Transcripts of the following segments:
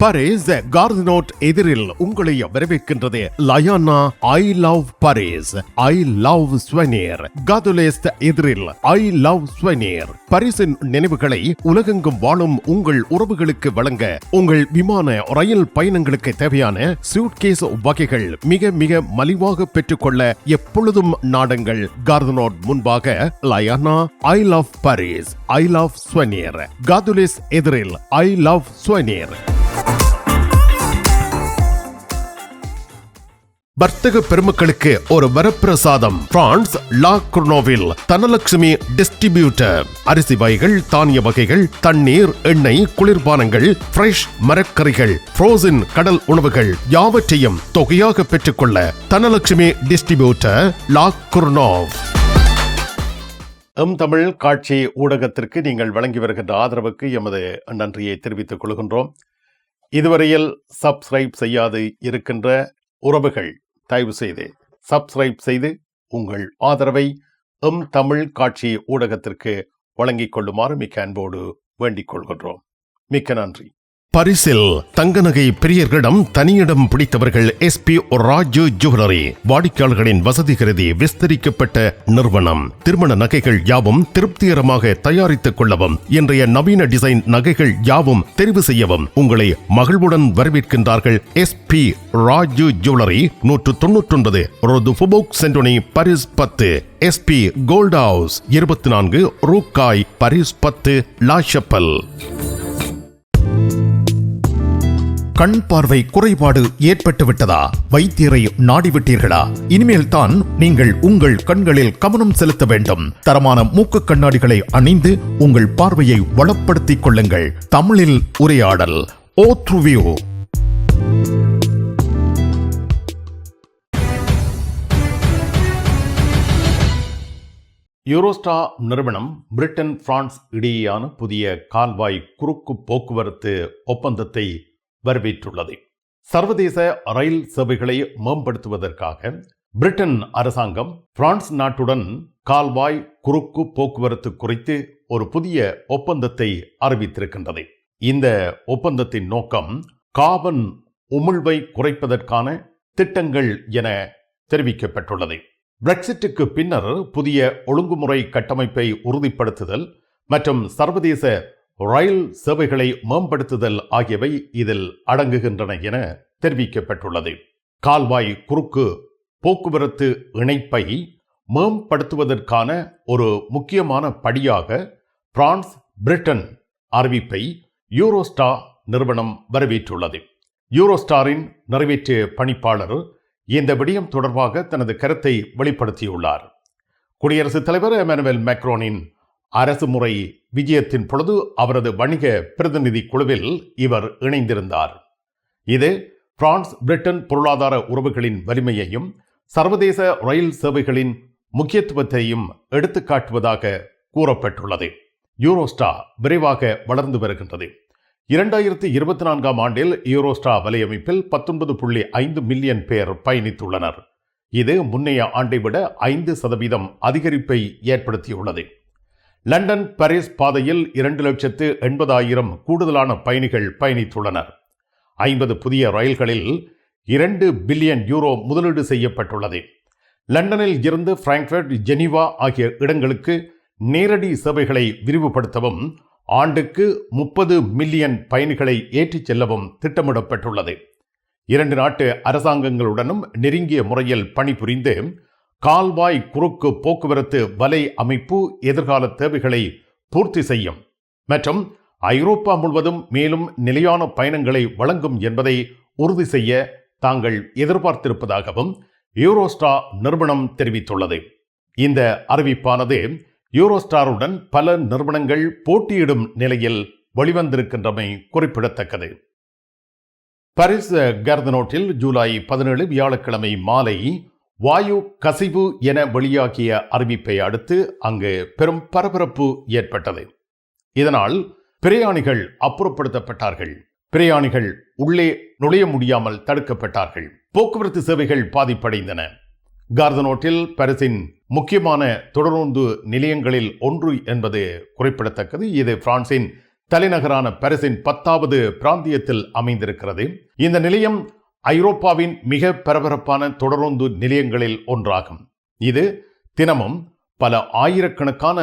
Paris கார்தினோட் எதிரில் உங்களை வரவேற்கின்றது லயானா I love Paris, I love souvenir. காதுலேஸ்ட் எதிரில் ஐ லவ் ஸ்வெனிர். பாரிஸின் நினைவுகளை உலகெங்கும் வாழும் உங்கள் உறவுகளுக்கு வழங்க உங்கள் விமான ரயில் பயணங்களுக்கு தேவையான சூட்கேஸ் வகைகள் மிக மிக மலிவாக பெற்றுக்கொள்ள எப்பொழுதும் நாடுங்கள் கார்தினோட் முன்பாக லயானா I love Paris, I love souvenir. காதுலேஸ் எதிரில் ஐ லவ் ஸ்வெனிர். வர்த்தக பெருமக்களுக்கு ஒரு வரப்பிரசாதம். பிரான்ஸ் லா குர்னோவில் தனலட்சுமி டிஸ்ட்ரிபியூட்டர். அரிசி வகைகள், தானிய வகைகள், தண்ணீர், எண்ணெய், குளிர்பானங்கள், ஃப்ரெஷ் மரக்கறிகள், ஃப்ரோசன் கடல் உணவுகள் யாவற்றையும் தொகையாக பெற்றுக்கொள்ள தனலட்சுமி டிஸ்ட்ரிபியூட்டர் லா குர்னோவ். தமிழ் காட்சி ஊடகத்திற்கு நீங்கள் வழங்கி வருகின்ற ஆதரவுக்கு எமது நன்றியை தெரிவித்துக் கொள்கின்றோம். இதுவரையில் சப்ஸ்கிரைப் செய்யாது இருக்கின்ற உறவுகள் தயவு செய்து சப்ஸ்கிரைப் செய்து உங்கள் ஆதரவை தமிழ் காட்சி ஊடகத்திற்கு வழங்கிக் கொள்ளுமாறு மிக்க அன்போடு வேண்டிக் கொள்கின்றோம். மிக்க நன்றி. பாரிஸில் தங்க நகை பிரியர்களிடம் தனியிடம் பிடித்தவர்கள் SP ராஜு ஜுவல்லரி. வாடிக்கையாளர்களின் வசதி கருதி விஸ்தரிக்கப்பட்ட நிறுவனம். திருமண நகைகள் யாவும் திருப்திகரமாக தயாரித்துக் கொள்ளவும், இன்றைய நவீன டிசைன் நகைகள் யாவும் தெரிவு செய்யவும் உங்களை மகிழ்வுடன் வரவேற்கின்றார்கள் SP ராஜு ஜுவல்லரி. 199 ரோது ஃபுபோக் சென்டோனி, பாரிஸ் 10. SP கோல்ட் ஹவுஸ் 24 ரூகாய், பாரிஸ் 10 லா ஷப்பல். கண் பார்வை குறைபாடு ஏற்பட்டுவிட்டதா? வைத்தியரை நாடிவிட்டீர்களா? இனிமேல் தான் நீங்கள் உங்கள் கண்களில் கவனம் செலுத்த வேண்டும். தரமான மூக்கு கண்ணாடிகளை அணிந்து உங்கள் பார்வையை வளப்படுத்திக் கொள்ளுங்கள். தமிழில் உரையாடல் ஓத்ருவியூ. யூரோஸ்டா நிறுவனம் பிரிட்டன் பிரான்ஸ் இடையேயான புதிய கால்வாய் குறுக்கு போக்குவரத்து ஒப்பந்தத்தை வரவேற்றுள்ளது. சர்வதேச ரயில் சேவைகளை மேம்படுத்துவதற்காக பிரிட்டன் அரசாங்கம் பிரான்ஸ் நாட்டுடன் கால்வாய் குறுக்கு போக்குவரத்து குறித்து ஒரு புதிய ஒப்பந்தத்தை அறிவித்திருக்கின்றது. இந்த ஒப்பந்தத்தின் நோக்கம் கார்பன் உமிழ்வை குறைப்பதற்கான திட்டங்கள் என தெரிவிக்கப்பட்டுள்ளது. பிரெக்சிட்டுக்கு பின்னர் புதிய ஒழுங்குமுறை கட்டமைப்பை உறுதிப்படுத்துதல் மற்றும் சர்வதேச ரயில் சேவைகளை மேம்படுத்துதல் ஆகியவை இதில் அடங்குகின்றன என தெரிவிக்கப்பட்டுள்ளது. கால்வாய் குறுக்கு போக்குவரத்து இணைப்பை மேம்படுத்துவதற்கான ஒரு முக்கியமான படியாக பிரான்ஸ் பிரிட்டன் அறிவிப்பை யூரோஸ்டா நிறுவனம் வரவேற்றுள்ளது. யூரோஸ்டாரின் நிறைவேற்று பணிப்பாளர் இந்த விடயம் தொடர்பாக தனது கருத்தை வெளிப்படுத்தியுள்ளார். குடியரசுத் தலைவர் எமனுவேல் மேக்ரோனின் அரசு முறை விஜயத்தின் பொழுது அவரது வணிக பிரதிநிதி குழுவில் இவர் இணைந்திருந்தார். இது பிரான்ஸ் பிரிட்டன் பொருளாதார உறவுகளின் வலிமையையும் சர்வதேச ரயில் சேவைகளின் முக்கியத்துவத்தையும் எடுத்துக்காட்டுவதாக கூறப்பட்டுள்ளது. யூரோஸ்டா விரைவாக வளர்ந்து வருகின்றது. 2024 ஆண்டில் யூரோஸ்டா வலையமைப்பில் 19.5 மில்லியன் பேர் பயணித்துள்ளனர். இது முன்னைய ஆண்டை விட 5% அதிகரிப்பை ஏற்படுத்தியுள்ளது. லண்டன் பாரிஸ் பாதையில் 2,80,000 கூடுதலான பயணிகள் பயணித்துள்ளனர். 50 புதிய ரயில்களில் 2 பில்லியன் யூரோ முதலீடு செய்யப்பட்டுள்ளது. லண்டனில் இருந்து பிராங்க்ஃபர்ட், ஜெனீவா ஆகிய இடங்களுக்கு நேரடி சேவைகளை விரிவுபடுத்தவும் ஆண்டுக்கு 30 மில்லியன் பயணிகளை ஏற்றிச் செல்லவும் திட்டமிடப்பட்டுள்ளது. 2 நாட்டு அரசாங்கங்களுடனும் நெருங்கிய முறையில் பணிபுரிந்து கால்வாய் குறுக்கு போக்குவரத்து வலை அமைப்பு எதிர்கால தேவைகளை பூர்த்தி செய்யும் மற்றும் ஐரோப்பா முழுவதும் மேலும் நிலையான பயணங்களை வழங்கும் என்பதை உறுதி செய்ய தாங்கள் எதிர்பார்த்திருப்பதாகவும் யூரோஸ்டா நிறுவனம் தெரிவித்துள்ளது. இந்த அறிவிப்பானது யூரோஸ்டாருடன் பல நிறுவனங்கள் போட்டியிடும் நிலையில் வெளிவந்திருக்கின்றமை குறிப்பிடத்தக்கது. பாரிஸ் கார்தினோட்டில் ஜூலை 17 வியாழக்கிழமை மாலை வாயு கசிவு என வெளியாகிய அறிவிப்பை அடுத்து அங்கு பெரும் பரபரப்பு ஏற்பட்டது. இதனால் பிரயாணிகள் அப்புறப்படுத்தப்பட்டார்கள். பிரயாணிகள் உள்ளே நுழைய முடியாமல் தடுக்கப்பட்டார்கள். போக்குவரத்து சேவைகள் பாதிப்படைந்தன. கார்தினோட்டில் பாரிஸின் முக்கியமான தொடருந்து நிலையங்களில் ஒன்று என்பது குறிப்பிடத்தக்கது. இது பிரான்சின் தலைநகரான பாரிஸின் 10வது பிராந்தியத்தில் அமைந்திருக்கிறது. இந்த நிலையம் ஐரோப்பாவின் மிக பரபரப்பான தொடருந்து நிலையங்களில் ஒன்றாகும். இது தினமும் பல ஆயிரக்கணக்கான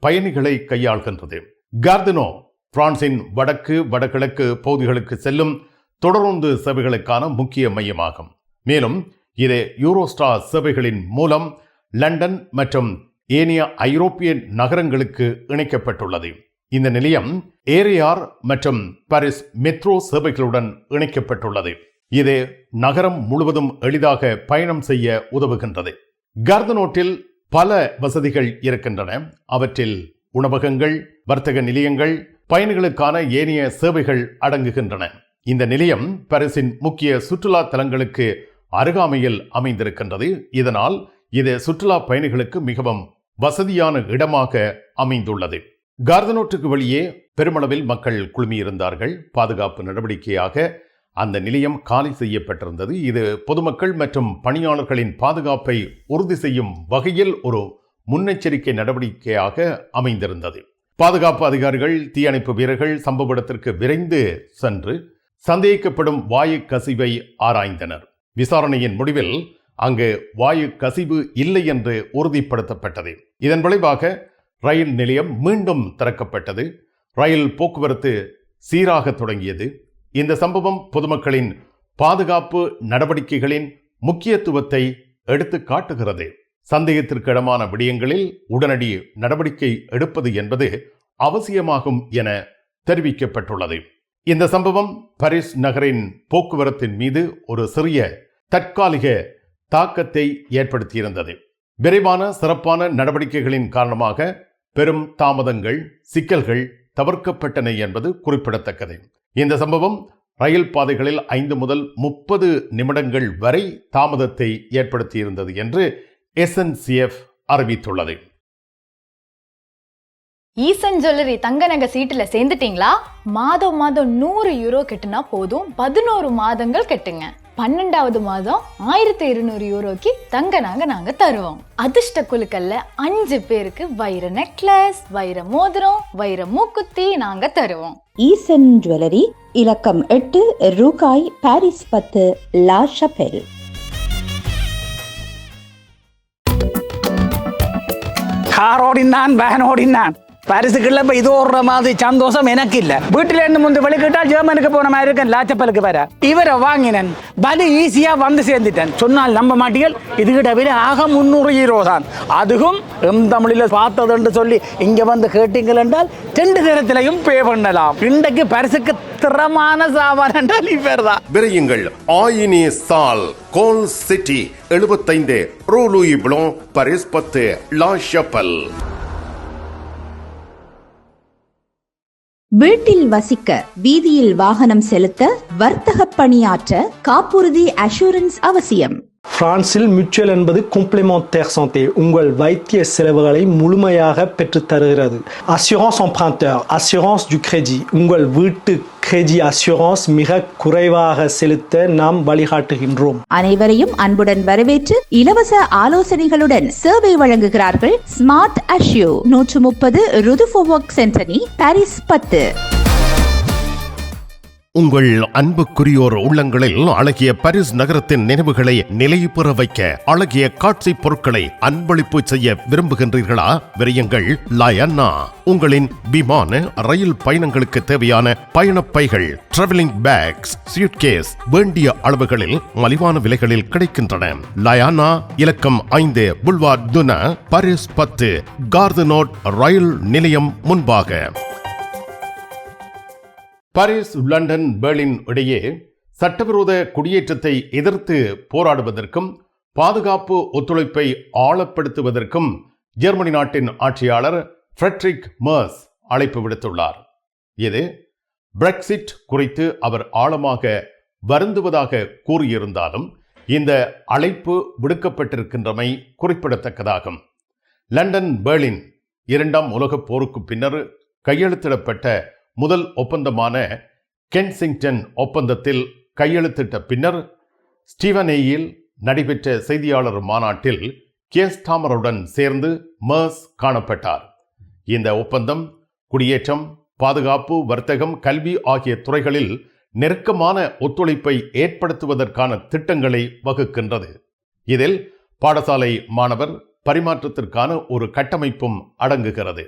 பயணிகளை கையாள்கின்றது. கார்தினோ பிரான்சின் வடகிழக்கு பகுதிகளுக்கு செல்லும் தொடருந்து சேவைகளுக்கான முக்கிய மையமாகும். மேலும் இது யூரோஸ்டார் சேவைகளின் மூலம் லண்டன் மற்றும் ஏனைய ஐரோப்பிய நகரங்களுக்கு இணைக்கப்பட்டுள்ளது. இந்த நிலையம் ஏரியார் மற்றும் பாரிஸ் மெட்ரோ சேவைகளுடன் இணைக்கப்பட்டுள்ளது. இது நகரம் முழுவதும் எளிதாக பயணம் செய்ய உதவுகின்றது. கார்தினோட்டில் பல வசதிகள் இருக்கின்றன. அவற்றில் உணவகங்கள், வர்த்தக நிலையங்கள், பயணிகளுக்கான ஏனைய சேவைகள் அடங்குகின்றன. இந்த நிலையம் பாரிஸின் முக்கிய சுற்றுலா தலங்களுக்கு அருகாமையில் அமைந்திருக்கின்றது. இதனால் இது சுற்றுலா பயணிகளுக்கு மிகவும் வசதியான இடமாக அமைந்துள்ளது. கார்தினோட்டுக்கு வெளியே பெருமளவில் மக்கள் குழுமியிருந்தார்கள். பாதுகாப்பு நடவடிக்கையாக அந்த நிலையம் காலி செய்யப்பட்டிருந்தது. இது பொதுமக்கள் மற்றும் பணியாளர்களின் பாதுகாப்பை உறுதி செய்யும் வகையில் ஒரு முன்னெச்சரிக்கை நடவடிக்கையாக அமைந்திருந்தது. பாதுகாப்பு அதிகாரிகள், தீயணைப்பு வீரர்கள் சம்பவ இடத்திற்கு விரைந்து சென்று சந்தேகிக்கப்படும் வாயு கசிவை ஆராய்ந்தனர். விசாரணையின் முடிவில் அங்கு வாயு கசிவு இல்லை என்று உறுதிப்படுத்தப்பட்டது. இதன் விளைவாக ரயில் நிலையம் மீண்டும் திறக்கப்பட்டது. ரயில் போக்குவரத்து சீராக தொடங்கியது. இந்த சம்பவம் பொதுமக்களின் பாதுகாப்பு நடவடிக்கைகளின் முக்கியத்துவத்தை எடுத்து காட்டுகிறது. சந்தேகத்திற்கிடமான விடயங்களில் உடனடி நடவடிக்கை எடுப்பது என்பது அவசியமாகும் என தெரிவிக்கப்பட்டுள்ளது. இந்த சம்பவம் பாரிஸ் நகரின் போக்குவரத்தின் மீது ஒரு சிறிய தற்காலிக தாக்கத்தை ஏற்படுத்தியிருந்தது. விரைவான சிறப்பான நடவடிக்கைகளின் காரணமாக பெரும் தாமதங்கள், சிக்கல்கள் தவிர்க்கப்பட்டன என்பது குறிப்பிடத்தக்கது. இந்த சம்பவம் ரயில் பாதைகளில் 5 முதல் 30 நிமிடங்கள் வரை தாமதத்தை ஏற்படுத்தியிருந்தது என்று SNCF அறிவித்துள்ளது. ஈசன் ஜுவல்லரி தங்க நகை சீட்டுல சேர்ந்துட்டீங்களா? மாதம் 100 யூரோ கட்டுனா போதும். 11 மாதங்கள் கட்டுங்க. 12வது மாதம் 1200 யூரோக்கு தங்க நகை நாங்க தருவோம். அதிர்ஷ்ட குலுக்கல்ல 5 பேருக்கு வைர நெக்லஸ், வைர மோதிரம், வைர மூக்குத்தி நாங்க தருவோம். ஈசன் ஜுவல்லரி, இலக்கம் 8, ரூகாய், பாரிஸ் 10, லா ஷபெல். கார் ஓடினான், வேன் ஓடினான். பாரிஸுக்குள்ள இப்போ இது ஓடுற மாதிரி சந்தோஷம் எனக்கு இல்லை. வீட்டில இருந்து முந்து வெளிக்கிட்டால் ஜெர்மனுக்கு போன மாதிரி இருக்கேன். லாச்சப்பலுக்கு வர இவரை வாங்கினேன். பலி ஈஸியா வந்து சேர்ந்துட்டேன். சொன்னால் நம்ப மாட்டீர்கள், இதுகிட்ட விட ஆக 300 யூரோ தான். அதுவும் தமிழில் பார்த்ததுன்னு சொல்லி இங்க வந்து கேட்டீங்கள் என்றால் 2 நேரத்திலையும் பே பண்ணலாம். இன்றைக்கு பாரிஸுக்கு திறமான சாமான் என்றால் இவர் தான். விரையுங்கள். ஆயினி சால் கோல் சிட்டி 75 ரூ லூயி ப்ளோன், பாரிஸ் 10, லா ஷபெல். வீட்டில் வசிக்க, வீதியில் வாகனம் செலுத்த, வர்த்தக பணியாற்ற காப்புறுதி அஷூரன்ஸ் அவசியம். பிரான்சில் மியூச்சுவல் என்பது காம்ப்ளிமெண்டாire santé, உங்கள் வைத்திய செலவுகளை முழுமையாக பெற்று தருகிறது. Assurance emprunteur, assurance du crédit, உங்கள் வீட்டு கிரெடி அஷூரன்ஸ் மிக குறைவாக செலுத்த நாம் வழிகாட்டுகின்றோம். அனைவரையும் அன்புடன் வரவேற்று இலவச ஆலோசனைகளுடன் சேவை வழங்குகிறார்கள் ஸ்மார்ட் அஷ்யூ, 130 ருதுஃபோவொக் சென்டனி, பாரிஸ் 10. உங்கள் அன்புக்குரியோர் உள்ளங்களில் அழகிய பாரிஸ் நகரத்தின் நினைவுகளை நிலைபெற வைக்க அழகிய காட்சி பொருட்களை அன்பளிப்பு செய்ய விரும்புகின்றீர்களா? விரையுங்கள். லயன்னா உங்களின் விமான, ரயில் பயணங்களுக்கு தேவையான பயணப்பைகள், டிராவலிங் பேக்ஸ், சூட்கேஸ் வேண்டிய அளவுகளில் மலிவான விலைகளில் கிடைக்கின்றன. லயானா, இலக்கம் 5, புல்வார்ட் துனா, பாரிஸ் 10, கார்தினோட் ரயில் நிலையம் முன்பாக. பாரிஸ், லண்டன், பெர்லின் இடையே சட்டவிரோத குடியேற்றத்தை எதிர்த்து போராடுவதற்கும் பாதுகாப்பு ஒத்துழைப்பை ஆழப்படுத்துவதற்கும் ஜெர்மனி நாட்டின் ஆட்சியாளர் ஃப்ரெட்ரிக் மெர்ஸ் அழைப்பு விடுத்துள்ளார். இது பிரெக்சிட் குறித்து அவர் ஆழமாக வருந்துவதாக கூறியிருந்தாலும் இந்த அழைப்பு விடுக்கப்பட்டிருக்கின்றமை குறிப்பிடத்தக்கதாகும். லண்டன், பெர்லின் 2ஆம் உலகப் போருக்கு பின்னர் கையெழுத்திடப்பட்ட முதல் ஒப்பந்தமான கென்சிங்டன் ஒப்பந்தத்தில் கையெழுத்திட்ட பின்னர் ஸ்டீவனேயில் நடைபெற்ற செய்தியாளர் மாநாட்டில் கியர் ஸ்டார்மருடன் சேர்ந்து மெர்ஸ் காணப்பட்டார். இந்த ஒப்பந்தம் குடியேற்றம், பாதுகாப்பு, வர்த்தகம், கல்வி ஆகிய துறைகளில் நெருக்கமான ஒத்துழைப்பை ஏற்படுத்துவதற்கான திட்டங்களை வகுக்கின்றது. இதில் பாடசாலை மாணவர் பரிமாற்றத்திற்கான ஒரு கட்டமைப்பும் அடங்குகிறது.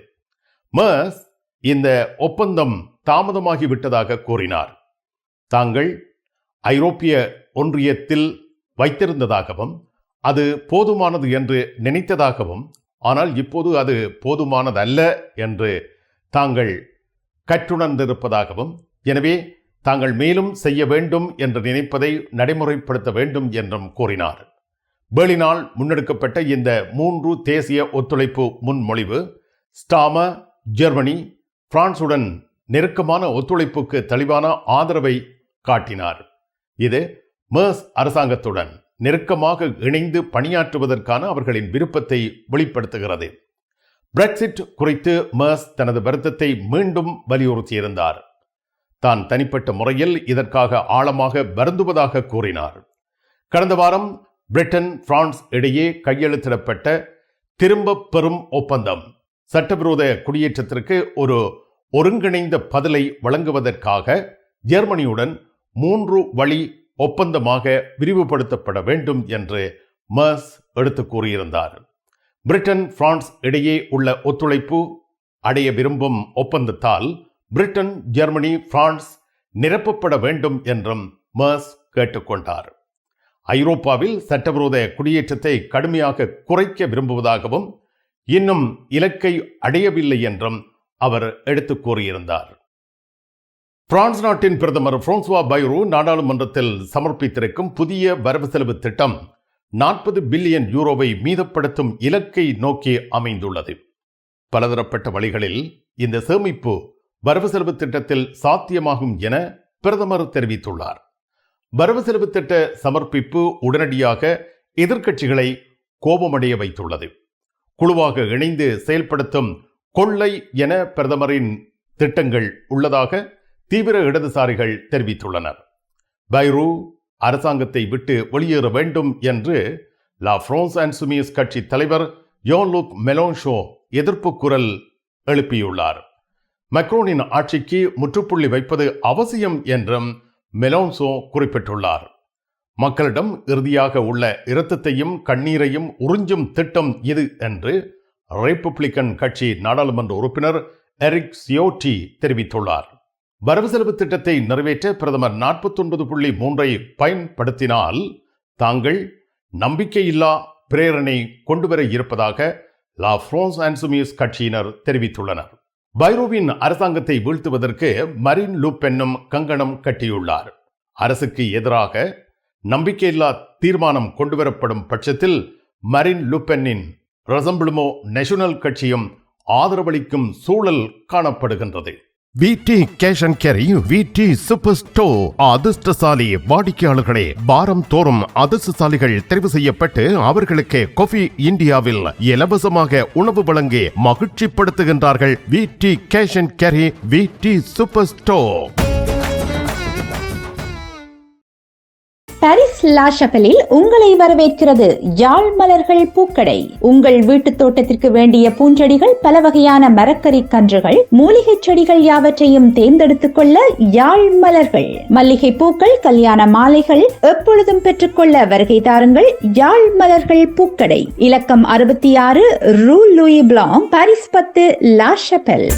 மெர்ஸ் இந்த ஒப்பந்தம் தாமதமாகிவிட்டதாக கூறினார். தாங்கள் ஐரோப்பிய ஒன்றியத்தில் வைத்திருந்ததாகவும் அது போதுமானது என்று நினைத்ததாகவும், ஆனால் இப்போது அது போதுமானதல்ல என்று தாங்கள் கற்றுணர்ந்திருப்பதாகவும், எனவே தாங்கள் மேலும் செய்ய வேண்டும் என்று நினைப்பதை நடைமுறைப்படுத்த வேண்டும் என்றும் கூறினார். பெர்லினால் முன்னெடுக்கப்பட்ட இந்த 3 தேசிய ஒத்துழைப்பு முன்மொழிவு ஸ்டாம ஜெர்மனி, பிரான்சுடன் நெருக்கமான ஒத்துழைப்புக்கு தெளிவான ஆதரவை காட்டினார். இது மெர்ஸ் அரசாங்கத்துடன் நெருக்கமாக இணைந்து பணியாற்றுவதற்கான அவர்களின் விருப்பத்தை வெளிப்படுத்துகிறது. பிரெக்சிட் குறித்து மெர்ஸ் தனது வருத்தத்தை மீண்டும் வலியுறுத்தியிருந்தார். தான் தனிப்பட்ட முறையில் இதற்காக ஆழமாக வருந்துவதாக கூறினார். கடந்த வாரம் பிரிட்டன், பிரான்ஸ் இடையே கையெழுத்திடப்பட்ட திரும்பப் பெறும் ஒப்பந்தம் சட்டவிரோத குடியேற்றத்திற்கு ஒரு ஒருங்கிணைந்த பதிலை வழங்குவதற்காக ஜெர்மனியுடன் 3 வழி ஒப்பந்தமாக விரிவுபடுத்தப்பட வேண்டும் என்று மெர்ஸ் எடுத்து கூறியிருந்தார். பிரிட்டன், பிரான்ஸ் இடையே உள்ள ஒத்துழைப்பு அடைய விரும்பும் ஒப்பந்தத்தால் பிரிட்டன், ஜெர்மனி, பிரான்ஸ் நிரப்பப்பட வேண்டும் என்றும் மெர்ஸ் கேட்டுக்கொண்டார். ஐரோப்பாவில் சட்டவிரோத குடியேற்றத்தை கடுமையாக குறைக்க விரும்புவதாகவும் இன்னும் இலக்கை அடையவில்லை என்றும் அவர் எடுத்து கூறியிருந்தார். பிரான்ஸ் நாட்டின் பிரதமர் பிரான்சுவா பைரோ நாடாளுமன்றத்தில் சமர்ப்பித்திருக்கும் புதிய வரவு செலவு திட்டம் 40 பில்லியன் யூரோவை மீதப்படுத்தும் இலக்கை நோக்கி அமைந்துள்ளது. பலதரப்பட்ட வழிகளில் இந்த சேமிப்பு வரவு செலவு திட்டத்தில் சாத்தியமாகும் என பிரதமர் தெரிவித்துள்ளார். வரவு செலவு திட்ட சமர்ப்பிப்பு உடனடியாக எதிர்க்கட்சிகளை கோபமடைய வைத்துள்ளது. குழுவாக இணைந்து செயல்படுத்தும் கொள்ளை என பிரதமரின் திட்டங்கள் உள்ளதாக தீவிர இடதுசாரிகள் தெரிவித்துள்ளனர். பைரோ அரசாங்கத்தை விட்டு வெளியேற வேண்டும் என்று லா பிரான்ஸ் இன்சுமிஸ் கட்சி தலைவர் யோன்-லூக் மெலோன்ஷோ எதிர்ப்பு குரல் எழுப்பியுள்ளார். மக்ரோனின் ஆட்சிக்கு முற்றுப்புள்ளி வைப்பது அவசியம் என்றும் மெலோன்ஷோ குறிப்பிட்டுள்ளார். மக்களிடம் இறுதியாக உள்ள இரத்தத்தையும் கண்ணீரையும் உறிஞ்சும் திட்டம் இது என்று ரிப்பப்ளிக்கன் கட்சி நாடாளுமன்ற உறுப்பினர் எரிக் சியோட்டி தெரிவித்துள்ளார். வரவு செலவு திட்டத்தை நிறைவேற்ற பிரதமர் 49.3 பயன்படுத்தினால் தாங்கள் நம்பிக்கையில்லா பிரேரணை கொண்டுவர இருப்பதாக லா பிரான்ஸ் இன்சுமிஸ் கட்சியினர் தெரிவித்துள்ளனர். பைரோவின் அரசாங்கத்தை வீழ்த்துவதற்கு மரின் லூ பென்னும் கங்கணம் கட்டியுள்ளார். அரசுக்கு எதிராக நம்பிக்கையில்லா தீர்மானம் கொண்டுவரப்படும் பட்சத்தில் மரின் லூ பென்னின் ரசம்பிளுமோ நேஷனல் கட்சியும் ஆதரவளிக்கும் சூழல் காணப்படுகின்றது. விடி கேஷ் அண்ட் கேரி விடி சூப்பர் ஸ்டோர் அதிர்ஷ்டசாலி வாடிக்கையாளர்களே, வாரம் தோறும் அதிர்ஷ்டசாலிகள் தெரிவு செய்யப்பட்டு அவர்களுக்கு காஃபி இந்தியாவில் இலவசமாக உணவு வழங்கி மகிழ்ச்சிப்படுத்துகின்றார்கள். விடி கேஷ் அண்ட் கேரி விடி சூப்பர் ஸ்டோர். பாரிஸ் லா ஷப்பலில் உங்களை வரவேற்கிறது யாழ் மலர்கள் பூக்கடை. உங்கள் வீட்டு தோட்டத்திற்கு வேண்டிய பூஞ்செடிகள், பல வகையான மரக்கறி கன்றுகள், மூலிகை செடிகள் யாவற்றையும் தேர்ந்தெடுத்துக் கொள்ள யாழ் மலர்கள். மல்லிகை பூக்கள், கல்யாண மாலைகள் எப்பொழுதும் பெற்றுக்கொள்ள வருகை தாருங்கள். யாழ் மலர்கள் பூக்கடை, இலக்கம் 66 ரூ லூயி பிளாங், பாரிஸ் 10, லா ஷப்பல்.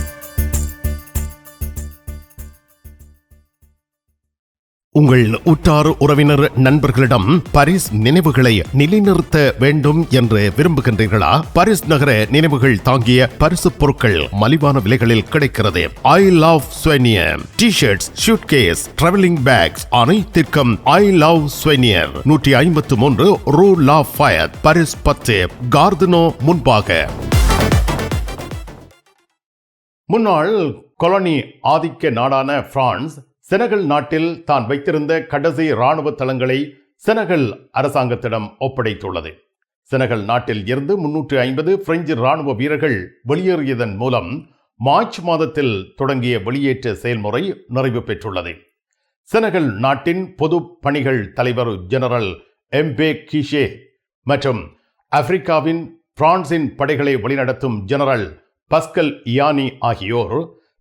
உங்கள் உற்றார் உறவினர் நண்பர்களிடம் பாரிஸ் நினைவுகளை நிலைநிறுத்த வேண்டும் என்று விரும்புகின்றீர்களா? பாரிஸ் நகர நினைவுகள் தாங்கிய பரிசு பொருட்கள் மலிவான விலைகளில் கிடைக்கிறது. I love souvenir T-shirts, suitcase, travelling packs அனைத்திற்கும் ஐ லவ் ஸ்வெனியர். 153 ரூ லா ஃபயத், பாரிஸ் 10, கார்தனோ முன்பாக. முன்னாள் கொலனி ஆதிக்க நாடான பிரான்ஸ் செனகல் நாட்டில் தான் வைத்திருந்த கடைசி இராணுவ தளங்களை செனகல் அரசாங்கத்திடம் ஒப்படைத்துள்ளது. செனகல் நாட்டில் இருந்து 350 பிரெஞ்சு இராணுவ வீரர்கள் வெளியேறியதன் மூலம் மார்ச் மாதத்தில் தொடங்கிய வெளியேற்ற செயல்முறை நிறைவு பெற்றுள்ளது. செனகல் நாட்டின் பொது பணிகள் தலைவர் ஜெனரல் எம்பே கிஷே மற்றும் ஆப்பிரிக்காவின் பிரான்சின் படைகளை வழிநடத்தும் ஜெனரல் பஸ்கல் இயானி ஆகியோர்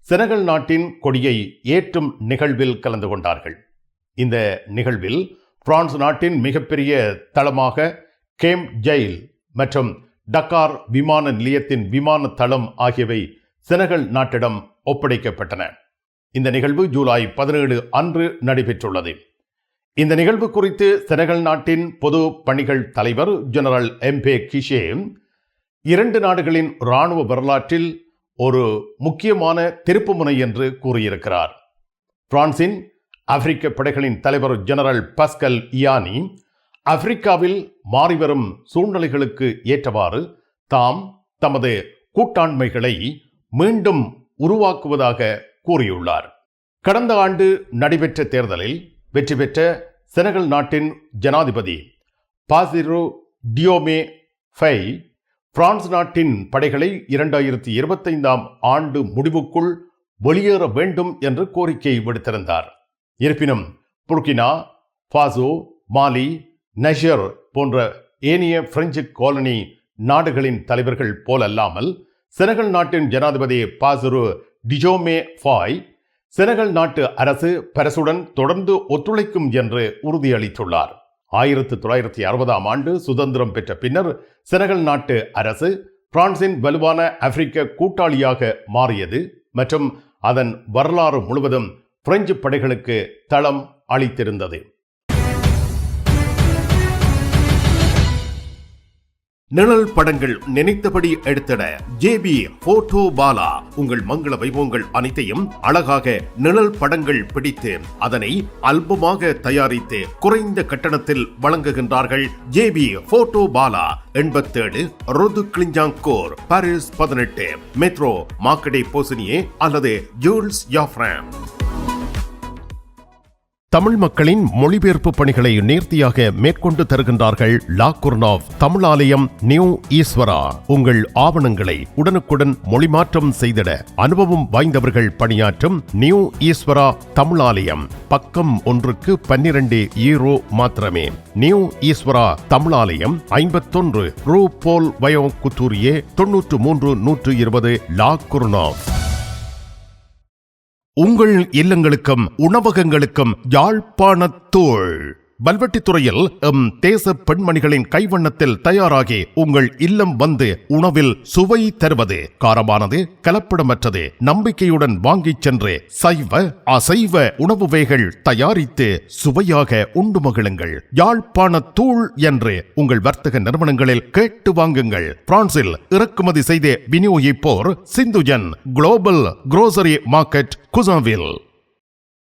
செனகல் நாட்டின் கொடியை ஏற்றும் நிகழ்வில் கலந்து கொண்டார்கள். இந்த நிகழ்வில் பிரான்ஸ் நாட்டின் மிகப்பெரிய தளமாக கேம் ஜெயில் மற்றும் டக்கார் விமான நிலையத்தின் விமான தளம் ஆகியவை செனகல் நாட்டிடம் ஒப்படைக்கப்பட்டன. இந்த நிகழ்வு ஜூலை 17 அன்று நடைபெற்றுள்ளது. இந்த நிகழ்வு குறித்து செனகல் நாட்டின் பொது பணிகள் தலைவர் ஜெனரல் எம்பே கிஷே 2 நாடுகளின் இராணுவ வரலாற்றில் ஒரு முக்கியமான திருப்புமுனை என்று கூறியிருக்கிறார். பிரான்சின் ஆப்பிரிக்க படைகளின் தலைவர் ஜெனரல் பஸ்கல் இயானி ஆப்பிரிக்காவில் மாறிவரும் சூழ்நிலைகளுக்கு ஏற்றவாறு தாம் தமது கூட்டாண்மைகளை மீண்டும் உருவாக்குவதாக கூறியுள்ளார். கடந்த ஆண்டு நடைபெற்ற தேர்தலில் வெற்றி பெற்ற செனகல் நாட்டின் ஜனாதிபதி பாசிரு டியோமே ஃபை பிரான்ஸ் நாட்டின் படைகளை 2025ஆம் ஆண்டு முடிவுக்குள் வெளியேற வேண்டும் என்று கோரிக்கை விடுத்திருந்தார். இருப்பினும் புர்கினா ஃபாசோ, மாலி, நைஜர் போன்ற ஏனைய பிரெஞ்சு காலனி நாடுகளின் தலைவர்கள் போலல்லாமல் செனகல் நாட்டின் ஜனாதிபதி பாசிரு டிஜோமே ஃபாய் செனகல் நாட்டு அரசு பரசுடன் தொடர்ந்து ஒத்துழைக்கும் என்று உறுதியளித்துள்ளார். 1960ஆம் ஆண்டு சுதந்திரம் பெற்ற பின்னர் செனகல் நாட்டு அரசு பிரான்சின் வலுவான ஆப்பிரிக்க கூட்டாளியாக மாறியது மற்றும் அதன் வரலாறு முழுவதும் பிரெஞ்சு படைகளுக்கு தளம் அளித்திருந்தது. நிழல் படங்கள் நினைத்தபடி எடுத்திட ஜேபி போட்டோ பாலா உங்கள் மங்கள வைபவங்கள் அனைத்தையும் அழகாக நிழல் படங்கள் பிடித்து அதனை ஆல்பமாக தயாரித்து குறைந்த கட்டணத்தில் வழங்குகின்றார்கள். ஜேபி போட்டோ பாலா 87 ரோது கிளிஞ்சாங்கோர், பாரிஸ் 18, மெட்ரோ மார்க்கெட்டே போசினியே அல்லது ஜூல்ஸ் யாஃப்ராம். தமிழ் மக்களின் மொழிபெயர்ப்பு பணிகளை நேர்த்தியாக மேற்கொண்டு தருகின்றார்கள் லா குர்னாவ் தமிழாலயம் நியூ ஈஸ்வரா. உங்கள் ஆவணங்களை உடனுக்குடன் மொழிமாற்றம் செய்திட அனுபவம் வாய்ந்தவர்கள் பணியாற்றும் நியூ ஈஸ்வரா தமிழாலயம். பக்கம் ஒன்றுக்கு 12 யூரோ மாத்திரமே. நியூ ஈஸ்வரா தமிழாலயம் 51 ரூ போல் வயோ குத்தூரியே 93 120 லா குர்னாவ். உங்கள் இல்லங்களுக்கும் உணவகங்களுக்கும் யாழ்ப்பாணத்தூள் வல்வெட்டித்துறையில் தேச பெண்மணிகளின் கைவண்ணத்தில் தயாராகி உங்கள் இல்லம் வந்து உணவில் சுவை தருவது. காரமானது, கலப்படமற்றது, நம்பிக்கையுடன் வாங்கிச் சென்று சைவ அசைவ உணவு வகைகள் தயாரித்து சுவையாக உண்டு மகிழுங்கள். யாழ்ப்பாணத்தூள் என்று உங்கள் வர்த்தக நிறுவனங்களில் கேட்டு வாங்குங்கள். பிரான்சில் இறக்குமதி செய்து விநியோகிப்போர் சிந்துஜன் குளோபல் குரோசரி மார்க்கெட், குசாவில்.